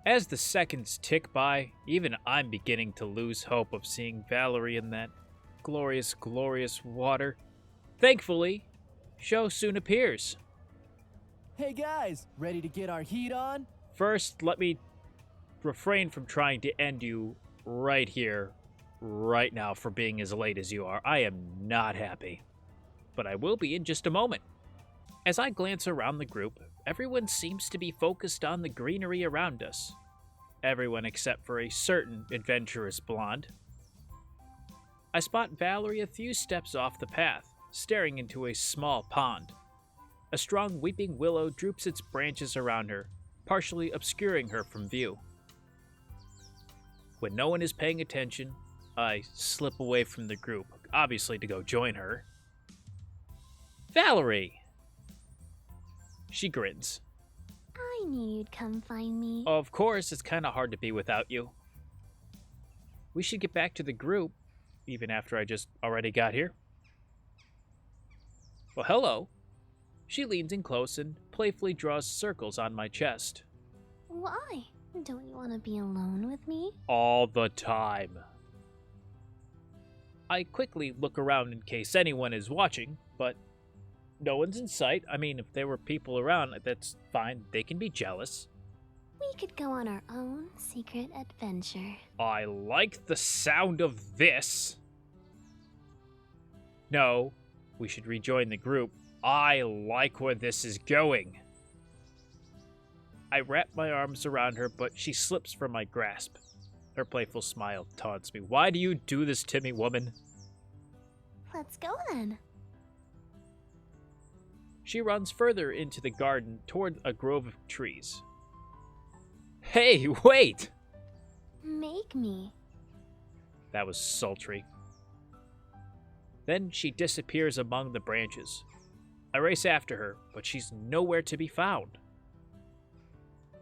As the seconds tick by, even I'm beginning to lose hope of seeing Valerie in that glorious, glorious water. Thankfully, Sho soon appears. Hey guys, ready to get our heat on? First, let me refrain from trying to end you right here, right now, for being as late as you are. I am not happy. But I will be in just a moment. As I glance around the group, everyone seems to be focused on the greenery around us. Everyone except for a certain adventurous blonde. I spot Valerie a few steps off the path, staring into a small pond. A strong weeping willow droops its branches around her, partially obscuring her from view. When no one is paying attention, I slip away from the group, obviously to go join her. Valerie! She grins. I knew you'd come find me. Of course, it's kind of hard to be without you. We should get back to the group, even after I just already got here. Well, hello. She leans in close and playfully draws circles on my chest. Why? Don't you want to be alone with me? All the time. I quickly look around in case anyone is watching, but no one's in sight. I mean, if there were people around, that's fine. They can be jealous. We could go on our own secret adventure. I like the sound of this. No, we should rejoin the group. I like where this is going. I wrap my arms around her, but she slips from my grasp. Her playful smile taunts me. Why do you do this to me, woman? Let's go then. She runs further into the garden toward a grove of trees. Hey, wait! Make me. That was sultry. Then she disappears among the branches. I race after her, but she's nowhere to be found.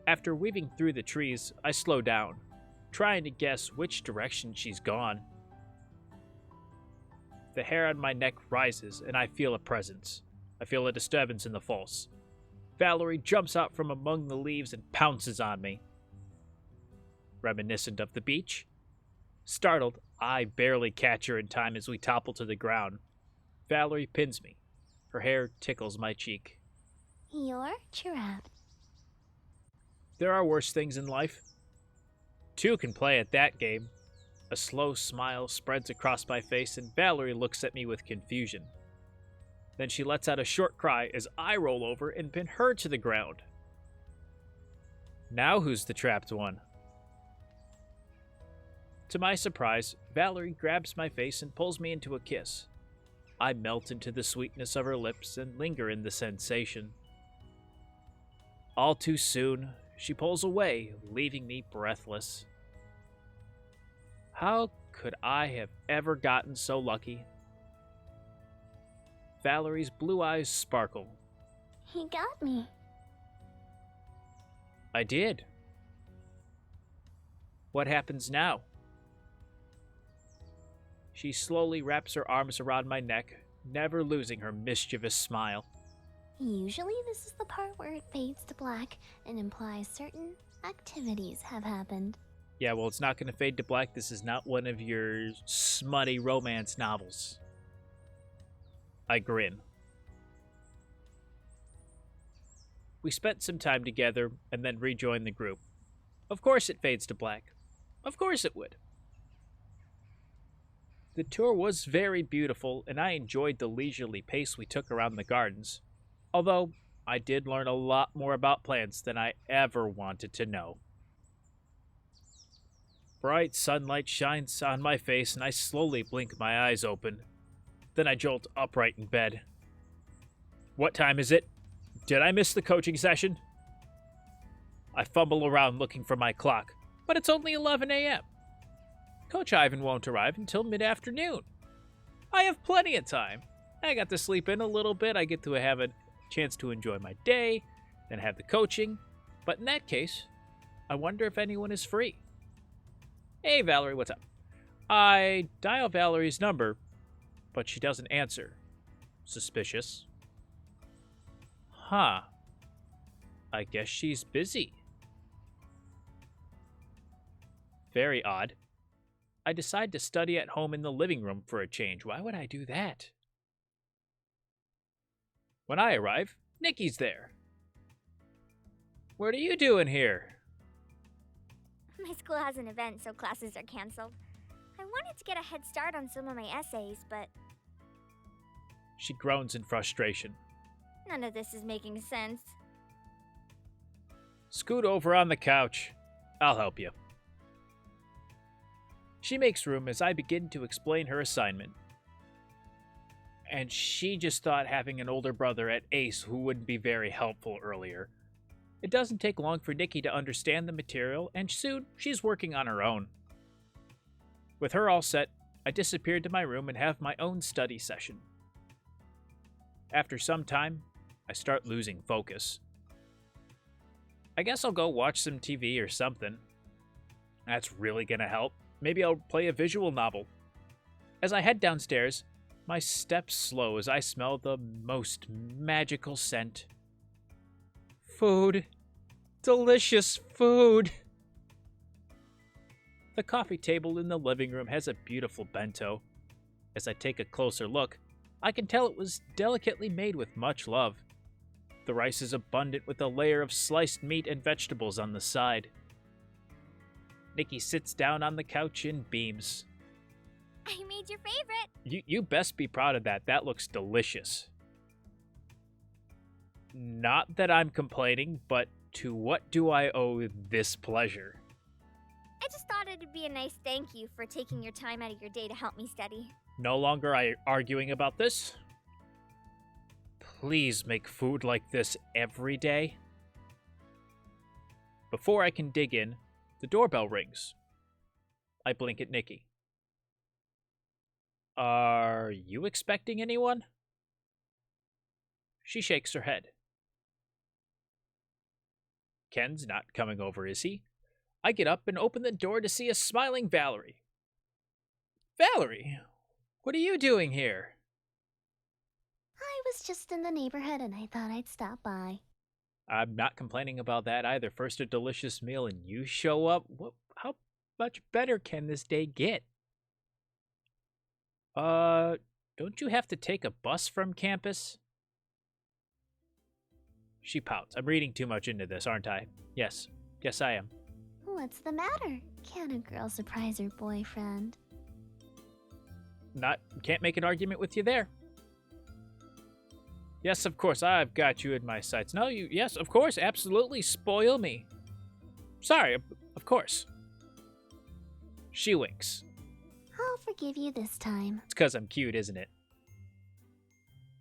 After weaving through the trees, I slow down, trying to guess which direction she's gone. The hair on my neck rises, and I feel a presence. I feel a disturbance in the force. Valerie jumps out from among the leaves and pounces on me. Reminiscent of the beach? Startled, I barely catch her in time as we topple to the ground. Valerie pins me. Her hair tickles my cheek. You're trapped. There are worse things in life. Two can play at that game. A slow smile spreads across my face, and Valerie looks at me with confusion. Then she lets out a short cry as I roll over and pin her to the ground. Now who's the trapped one? To my surprise, Valerie grabs my face and pulls me into a kiss. I melt into the sweetness of her lips and linger in the sensation. All too soon, she pulls away, leaving me breathless. How could I have ever gotten so lucky? Valerie's blue eyes sparkle. He got me. I did. What happens now? She slowly wraps her arms around my neck, never losing her mischievous smile. Usually this is the part where it fades to black and implies certain activities have happened. Yeah, well, it's not going to fade to black. This is not one of your smutty romance novels. I grin. We spent some time together and then rejoined the group. Of course it fades to black. Of course it would. The tour was very beautiful, and I enjoyed the leisurely pace we took around the gardens. Although, I did learn a lot more about plants than I ever wanted to know. Bright sunlight shines on my face, and I slowly blink my eyes open. Then I jolt upright in bed. What time is it? Did I miss the coaching session? I fumble around looking for my clock, but it's only 11 a.m. Coach Ivan won't arrive until mid-afternoon. I have plenty of time. I got to sleep in a little bit. I get to have a chance to enjoy my day, then have the coaching. But in that case, I wonder if anyone is free. Hey, Valerie, what's up? I dial Valerie's number, but she doesn't answer. Suspicious. Huh. I guess she's busy. Very odd. I decide to study at home in the living room for a change. Why would I do that? When I arrive, Nikki's there. What are you doing here? My school has an event, so classes are canceled. I wanted to get a head start on some of my essays, but She groans in frustration. none of this is making sense. Scoot over on the couch. I'll help you. She makes room as I begin to explain her assignment. And she just thought having an older brother at Ace who wouldn't be very helpful earlier. It doesn't take long for Nikki to understand the material, and soon she's working on her own. With her all set, I disappear to my room and have my own study session. After some time, I start losing focus. I guess I'll go watch some TV or something. That's really gonna help. Maybe I'll play a visual novel. As I head downstairs, my steps slow as I smell the most magical scent. Food. Delicious food. The coffee table in the living room has a beautiful bento. As I take a closer look, I can tell it was delicately made with much love. The rice is abundant with a layer of sliced meat and vegetables on the side. Nikki sits down on the couch and beams. I made your favorite. You best be proud of that. That looks delicious. Not that I'm complaining, but to what do I owe this pleasure? I just thought it'd be a nice thank you for taking your time out of your day to help me study. No longer arguing about this. Please make food like this every day. Before I can dig in, the doorbell rings. I blink at Nikki. Are you expecting anyone? She shakes her head. Ken's not coming over, is he? I get up and open the door to see a smiling Valerie. Valerie, what are you doing here? I was just in the neighborhood and I thought I'd stop by. I'm not complaining about that either. First a delicious meal and you show up. How much better can this day get? Don't you have to take a bus from campus? She pouts. I'm reading too much into this, aren't I? Yes. Yes, I am. What's the matter? Can a girl surprise her boyfriend? Can't make an argument with you there. Yes, of course, I've got you in my sights. No, yes, of course, absolutely, spoil me. Sorry, of course. She winks. I'll forgive you this time. It's 'cause I'm cute, isn't it?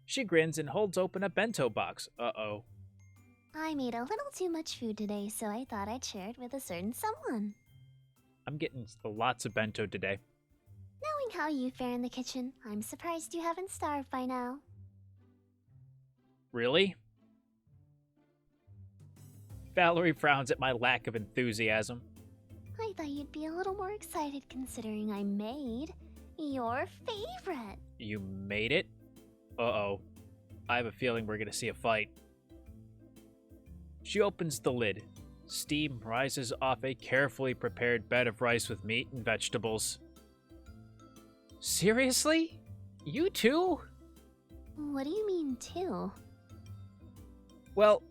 She grins and holds open a bento box. Uh-oh. I made a little too much food today, so I thought I'd share it with a certain someone. I'm getting lots of bento today. Knowing how you fare in the kitchen, I'm surprised you haven't starved by now. Really? Valerie frowns at my lack of enthusiasm. I thought you'd be a little more excited considering I made your favorite. You made it? Uh-oh. I have a feeling we're gonna see a fight. She opens the lid. Steam rises off a carefully prepared bed of rice with meat and vegetables. Seriously? You too? What do you mean, too? Well,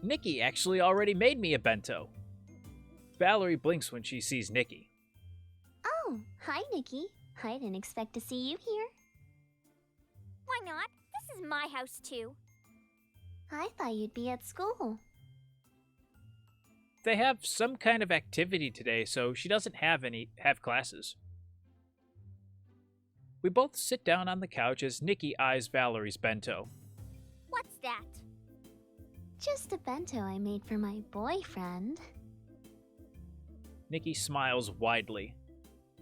Nikki actually already made me a bento. Valerie blinks when she sees Nikki. Oh, hi, Nikki. I didn't expect to see you here. Why not? This is my house too. I thought you'd be at school. They have some kind of activity today, so she doesn't have classes. We both sit down on the couch as Nikki eyes Valerie's bento. What's that? Just a bento I made for my boyfriend. Nikki smiles widely.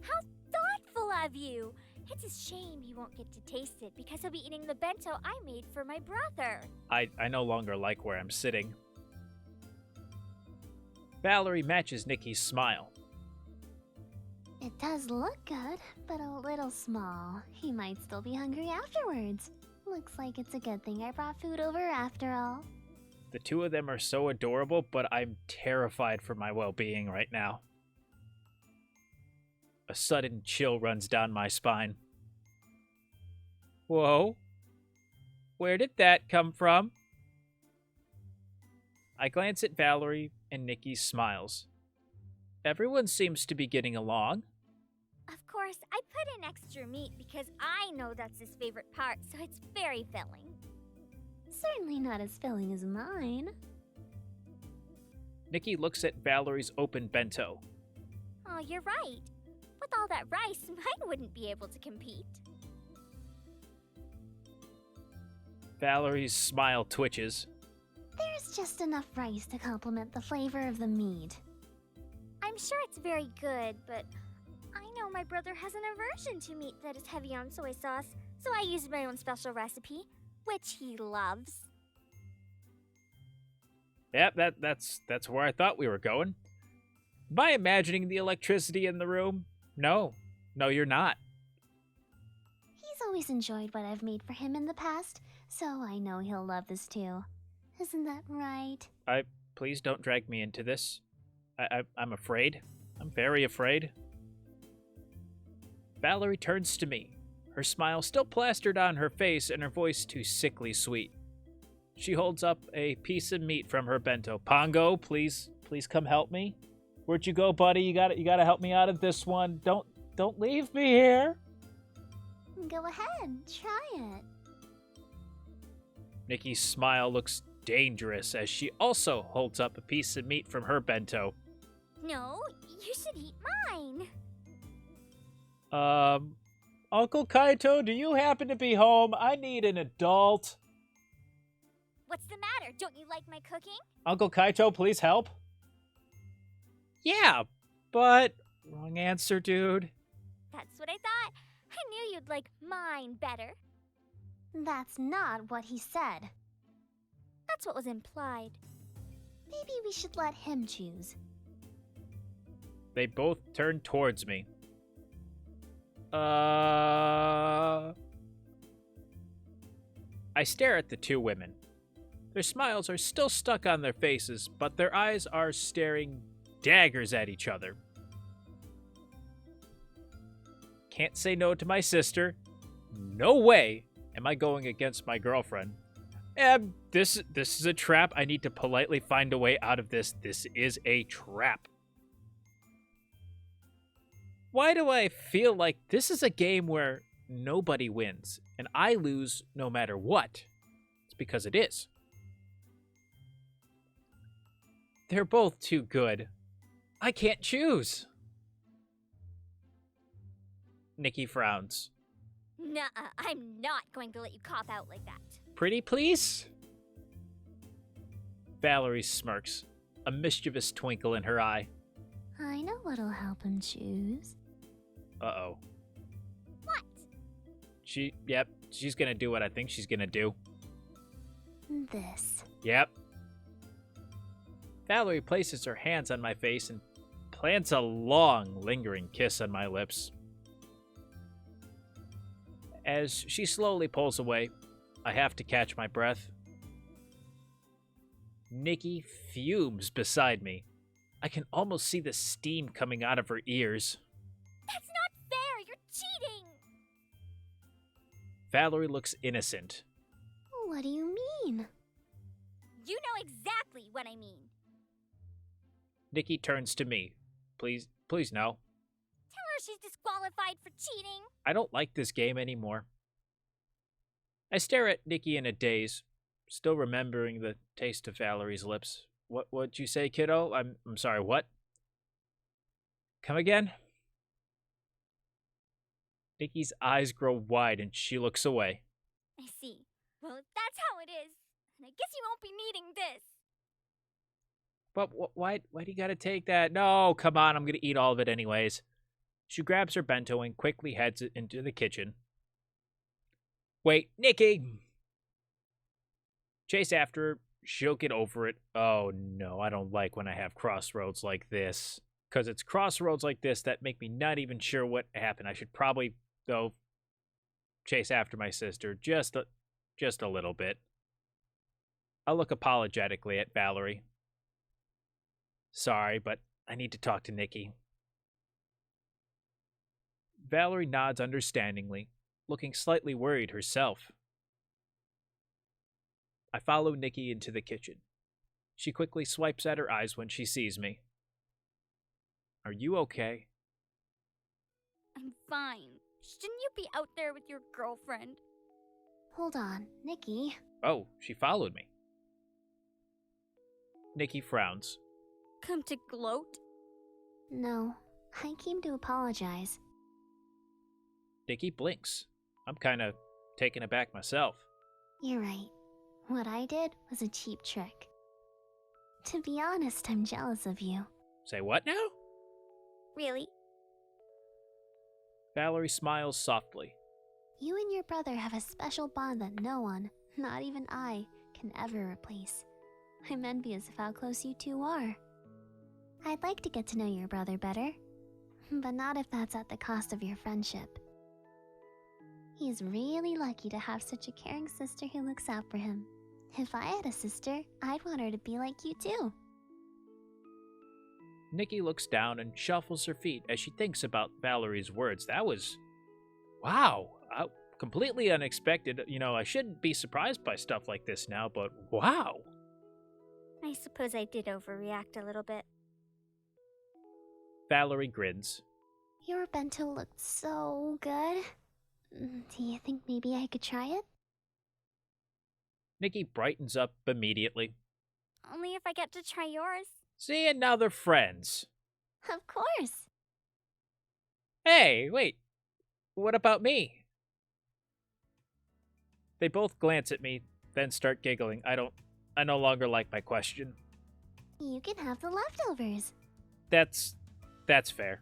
How thoughtful of you! It's a shame he won't get to taste it because he'll be eating the bento I made for my brother. I no longer like where I'm sitting. Valerie matches Nikki's smile. It does look good, but a little small. He might still be hungry afterwards. Looks like it's a good thing I brought food over after all. The two of them are so adorable, but I'm terrified for my well-being right now. A sudden chill runs down my spine. Whoa. Where did that come from? I glance at Valerie, and Nikki smiles. Everyone seems to be getting along. Of course, I put in extra meat because I know that's his favorite part, so it's very filling. Certainly not as filling as mine. Nikki looks at Valerie's open bento. Oh, you're right. With all that rice, mine wouldn't be able to compete. Valerie's smile twitches. There's just enough rice to complement the flavor of the meat. I'm sure it's very good, but I know my brother has an aversion to meat that is heavy on soy sauce, so I used my own special recipe, which he loves. Yep, that's where I thought we were going. Am I imagining the electricity in the room? No, you're not. He's always enjoyed what I've made for him in the past, so I know he'll love this too. Isn't that right? Please don't drag me into this. I'm afraid. I'm very afraid. Valerie turns to me, her smile still plastered on her face and her voice too sickly sweet. She holds up a piece of meat from her bento. Pongo, please come help me. Where'd you go, buddy? You gotta help me out of this one. Don't leave me here. Go ahead, try it. Nikki's smile looks dangerous as she also holds up a piece of meat from her bento. No, you should eat mine. Uncle Kaito, do you happen to be home? I need an adult. What's the matter? Don't you like my cooking? Uncle Kaito, please help. Yeah, but... Wrong answer, dude. That's what I thought. I knew you'd like mine better. That's not what he said. That's what was implied. Maybe we should let him choose. They both turn towards me. I stare at the two women. Their smiles are still stuck on their faces, but their eyes are staring daggers at each other. Can't say no to my sister. No way am I going against my girlfriend. This is a trap. I need to politely find a way out of this. This is a trap. Why do I feel like this is a game where nobody wins and I lose no matter what? It's because it is. They're both too good. I can't choose. Nikki frowns. Nuh-uh, I'm not going to let you cop out like that. Pretty please? Valerie smirks, a mischievous twinkle in her eye. I know what'll help him choose. Uh-oh. What? She's gonna do what I think she's gonna do. This. Yep. Valerie places her hands on my face and plants a long, lingering kiss on my lips. As she slowly pulls away, I have to catch my breath. Nikki fumes beside me. I can almost see the steam coming out of her ears. That's not fair! You're cheating! Valerie looks innocent. What do you mean? You know exactly what I mean. Nikki turns to me. Please no. Tell her she's disqualified for cheating. I don't like this game anymore. I stare at Nikki in a daze, still remembering the taste of Valerie's lips. What'd you say, kiddo? I'm sorry, what? Come again? Nikki's eyes grow wide and she looks away. I see. Well, that's how it is. And I guess you won't be needing this. But why do you gotta take that? No, come on, I'm gonna eat all of it anyways. She grabs her bento and quickly heads into the kitchen. Wait, Nikki! Chase after her. She'll get over it. Oh no, I don't like when I have crossroads like this. Because it's crossroads like this that make me not even sure what happened. I should probably, though, chase after my sister just a little bit. I'll look apologetically at Valerie. Sorry, but I need to talk to Nikki. Valerie nods understandingly, looking slightly worried herself. I follow Nikki into the kitchen. She quickly swipes at her eyes when she sees me. Are you okay? I'm fine. Shouldn't you be out there with your girlfriend? Hold on, Nikki. Oh, she followed me. Nikki frowns. Come to gloat? No, I came to apologize. Nikki blinks. I'm kinda taken aback myself. You're right. What I did was a cheap trick. To be honest, I'm jealous of you. Say what now? Really? Valerie smiles softly. You and your brother have a special bond that no one, not even I, can ever replace. I'm envious of how close you two are. I'd like to get to know your brother better, but not if that's at the cost of your friendship. He's really lucky to have such a caring sister who looks out for him. If I had a sister, I'd want her to be like you too. Nikki looks down and shuffles her feet as she thinks about Valerie's words. That was... wow. Completely unexpected. You know, I shouldn't be surprised by stuff like this now, but wow. I suppose I did overreact a little bit. Valerie grins. Your bento looked so good. Do you think maybe I could try it? Nikki brightens up immediately. Only if I get to try yours. See, and now they're friends. Of course. Hey, wait. What about me? They both glance at me, then start giggling. I no longer like my question. You can have the leftovers. That's fair.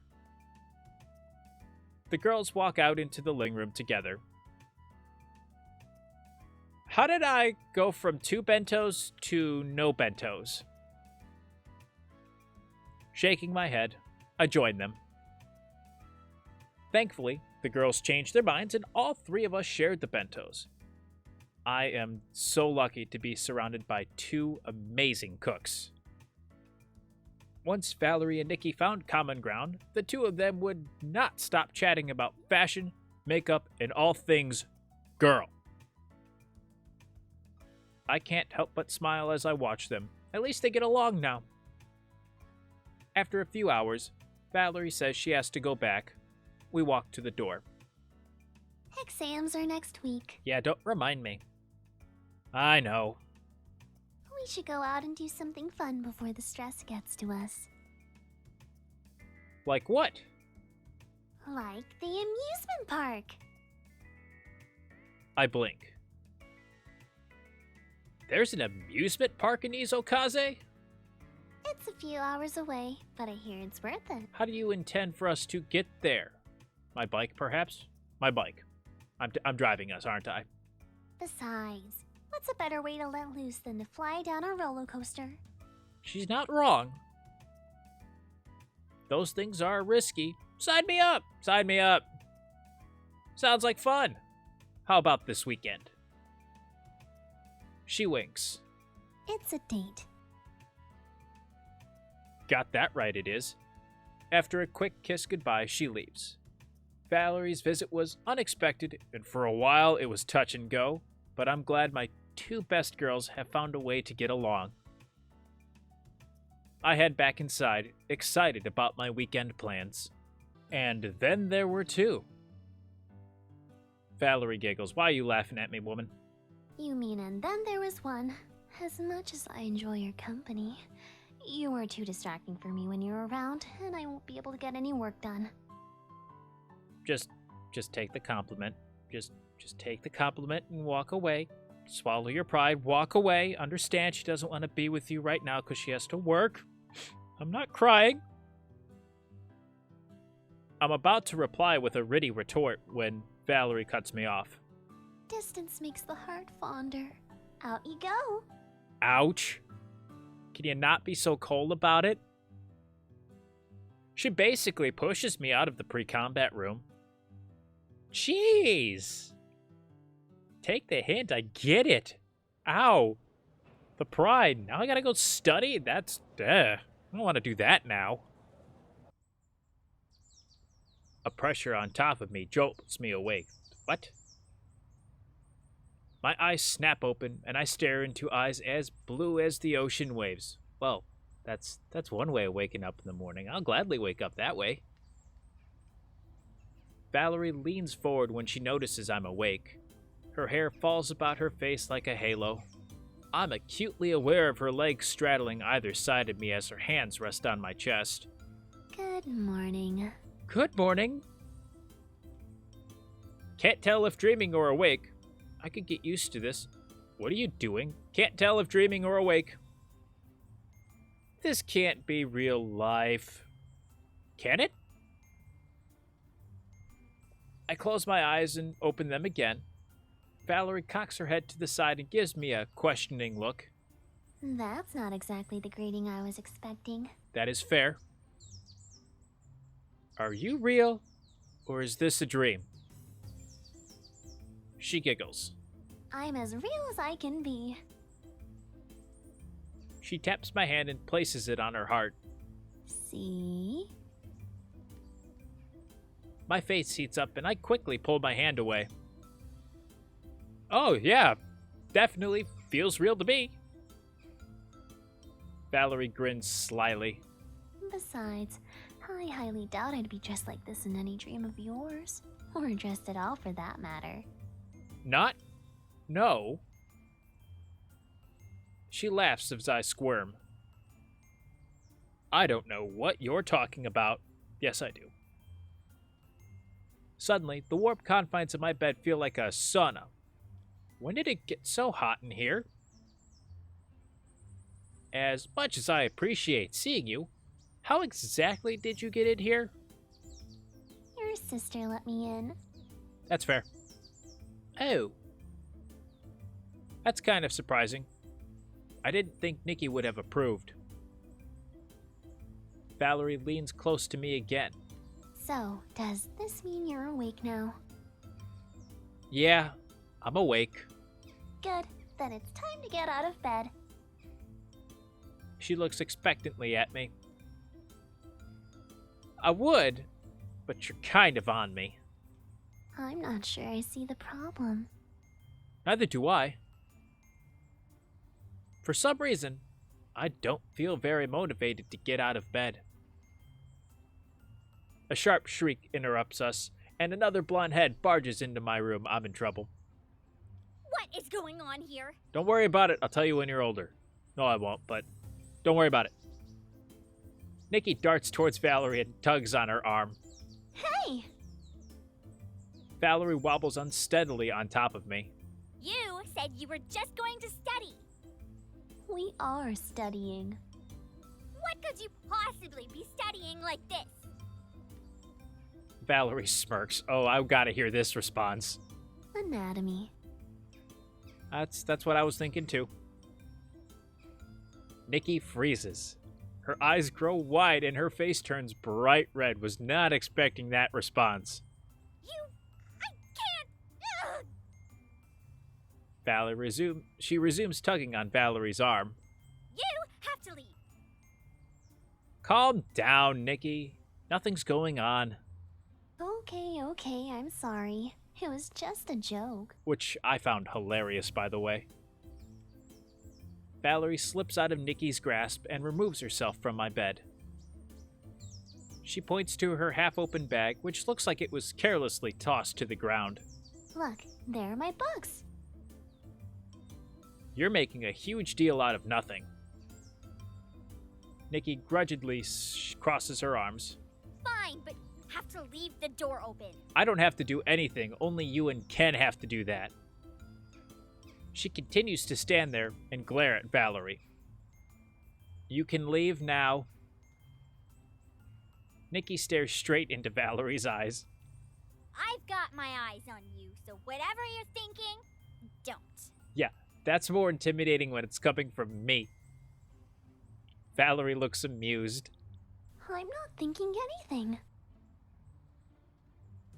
The girls walk out into the living room together. How did I go from 2 bentos to no bentos? Shaking my head, I join them. Thankfully, the girls changed their minds and all 3 of us shared the bentos. I am so lucky to be surrounded by 2 amazing cooks. Once Valerie and Nikki found common ground, the 2 of them would not stop chatting about fashion, makeup, and all things girl. I can't help but smile as I watch them. At least they get along now. After a few hours, Valerie says she has to go back. We walk to the door. Exams are next week. Yeah, don't remind me. I know. We should go out and do something fun before the stress gets to us. Like what? Like the amusement park. I blink. There's an amusement park in Izokaze? It's a few hours away, but I hear it's worth it. How do you intend for us to get there? My bike, perhaps? My bike. I'm driving us, aren't I? Besides, what's a better way to let loose than to fly down a roller coaster? She's not wrong. Those things are risky. Sign me up! Sign me up! Sounds like fun. How about this weekend? She winks. It's a date. Got that right, it is. After a quick kiss goodbye, she leaves. Valerie's visit was unexpected, and for a while it was touch and go, but I'm glad my 2 best girls have found a way to get along. I head back inside, excited about my weekend plans. And then there were 2. Valerie giggles. Why are you laughing at me, woman? You mean and then there was one. As much as I enjoy your company, you are too distracting for me when you're around, and I won't be able to get any work done. Just take the compliment. Just take the compliment and walk away. Swallow your pride, walk away. Understand she doesn't want to be with you right now because she has to work. I'm not crying. I'm about to reply with a witty retort when Valerie cuts me off. Distance makes the heart fonder. Out you go. Ouch. Can you not be so cold about it? She basically pushes me out of the pre-combat room. Jeez. Take the hint, I get it. Ow. The pride. Now I gotta go study? That's... I don't want to do that now. A pressure on top of me jolts me awake. What? My eyes snap open, and I stare into eyes as blue as the ocean waves. Well, that's one way of waking up in the morning. I'll gladly wake up that way. Valerie leans forward when she notices I'm awake. Her hair falls about her face like a halo. I'm acutely aware of her legs straddling either side of me as her hands rest on my chest. Good morning. Good morning. Can't tell if dreaming or awake. I could get used to this. What are you doing? Can't tell if dreaming or awake. This can't be real life. Can it? I close my eyes and open them again. Valerie cocks her head to the side and gives me a questioning look. That's not exactly the greeting I was expecting. That is fair. Are you real, or is this a dream? She giggles. I'm as real as I can be. She taps my hand and places it on her heart. See? My face heats up and I quickly pull my hand away. Oh, yeah, definitely feels real to me. Valerie grins slyly. Besides, I highly doubt I'd be dressed like this in any dream of yours. Or dressed at all for that matter. Not? No. She laughs as I squirm. I don't know what you're talking about. Yes, I do. Suddenly, the warm confines of my bed feel like a sauna. When did it get so hot in here? As much as I appreciate seeing you, how exactly did you get in here? Your sister let me in. That's fair. Oh. That's kind of surprising. I didn't think NIkki would have approved. Valerie leans close to me again. So, does this mean you're awake now? Yeah, I'm awake. Good. Then it's time to get out of bed. She looks expectantly at me. I would, but you're kind of on me. I'm not sure I see the problem. Neither do I. For some reason, I don't feel very motivated to get out of bed. A sharp shriek interrupts us, and another blonde head barges into my room. I'm in trouble. What is going on here? Don't worry about it. I'll tell you when you're older. No, I won't, but don't worry about it. NIkki darts towards Valerie and tugs on her arm. Hey! Valerie wobbles unsteadily on top of me. You said you were just going to study. We are studying. What could you possibly be studying like this? Valerie smirks. Oh, I've got to hear this response. Anatomy. That's what I was thinking too. NIkki freezes. Her eyes grow wide and her face turns bright red. Was not expecting that response. I can't. Ugh. Valerie She resumes tugging on Valerie's arm. You have to leave. Calm down, NIkki. Nothing's going on. Okay, I'm sorry. It was just a joke. Which I found hilarious, by the way. Valerie slips out of NIkki's grasp and removes herself from my bed. She points to her half-open bag, which looks like it was carelessly tossed to the ground. Look, there are my books. You're making a huge deal out of nothing. NIkki grudgingly crosses her arms. Fine, but have to leave the door open. I don't have to do anything. Only you and Ken have to do that. She continues to stand there and glare at Valerie. You can leave now. NIkki stares straight into Valerie's eyes. I've got my eyes on you, so whatever you're thinking, don't. Yeah, that's more intimidating when it's coming from me. Valerie looks amused. I'm not thinking anything.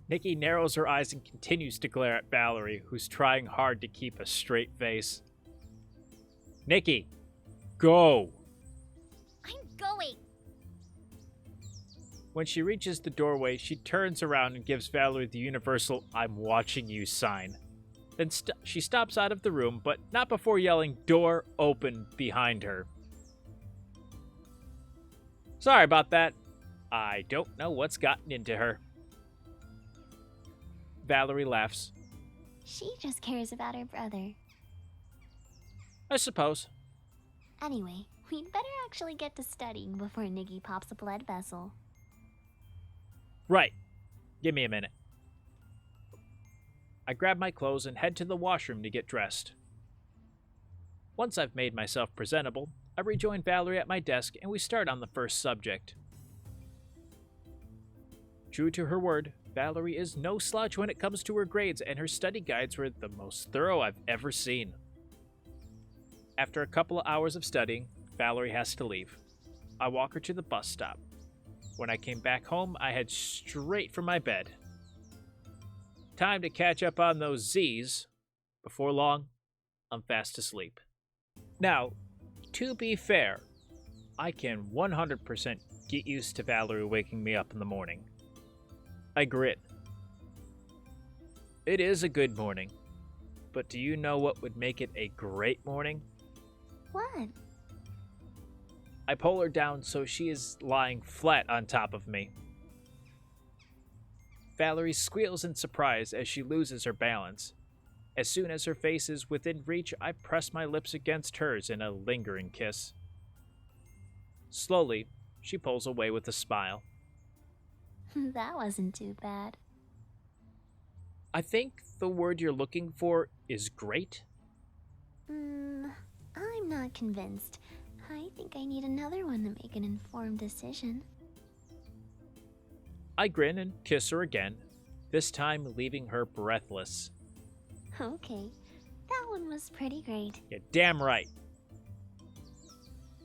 NIkki narrows her eyes and continues to glare at Valerie, who's trying hard to keep a straight face. NIkki, go! I'm going. When she reaches the doorway, she turns around and gives Valerie the universal "I'm watching you" sign. Then she stops out of the room, but not before yelling "door open" behind her. Sorry about that. I don't know what's gotten into her. Valerie laughs. She just cares about her brother. I suppose. Anyway, we'd better actually get to studying before NIkki pops a blood vessel. Right. Give me a minute. I grab my clothes and head to the washroom to get dressed. Once I've made myself presentable, I rejoin Valerie at my desk and we start on the first subject. True to her word, Valerie is no slouch when it comes to her grades, and her study guides were the most thorough I've ever seen. After a couple of hours of studying, Valerie has to leave. I walk her to the bus stop. When I came back home, I head straight for my bed. Time to catch up on those Z's. Before long, I'm fast asleep. Now, to be fair, I can 100% get used to Valerie waking me up in the morning. I grin. It is a good morning, but do you know what would make it a great morning? What? I pull her down so she is lying flat on top of me. Valerie squeals in surprise as she loses her balance. As soon as her face is within reach, I press my lips against hers in a lingering kiss. Slowly, she pulls away with a smile. That wasn't too bad. I think the word you're looking for is great. I'm not convinced. I think I need another one to make an informed decision. I grin and kiss her again, this time leaving her breathless. Okay, that one was pretty great. You're damn right.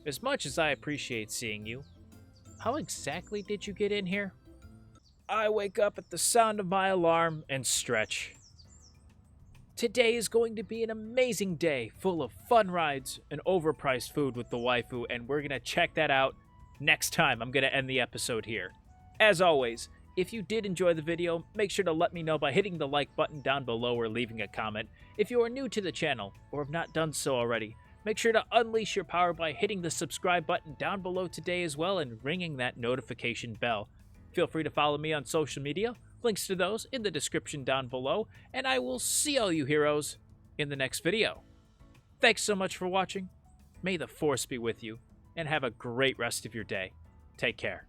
As much as I appreciate seeing you, how exactly did you get in here? I wake up at the sound of my alarm and stretch. Today is going to be an amazing day, full of fun rides and overpriced food with the waifu, and we're going to check that out next time. I'm going to end the episode here. As always, if you did enjoy the video, make sure to let me know by hitting the like button down below or leaving a comment. If you are new to the channel or have not done so already, make sure to unleash your power by hitting the subscribe button down below today as well and ringing that notification bell. Feel free to follow me on social media, links to those in the description down below, and I will see all you heroes in the next video. Thanks so much for watching, may the Force be with you, and have a great rest of your day. Take care.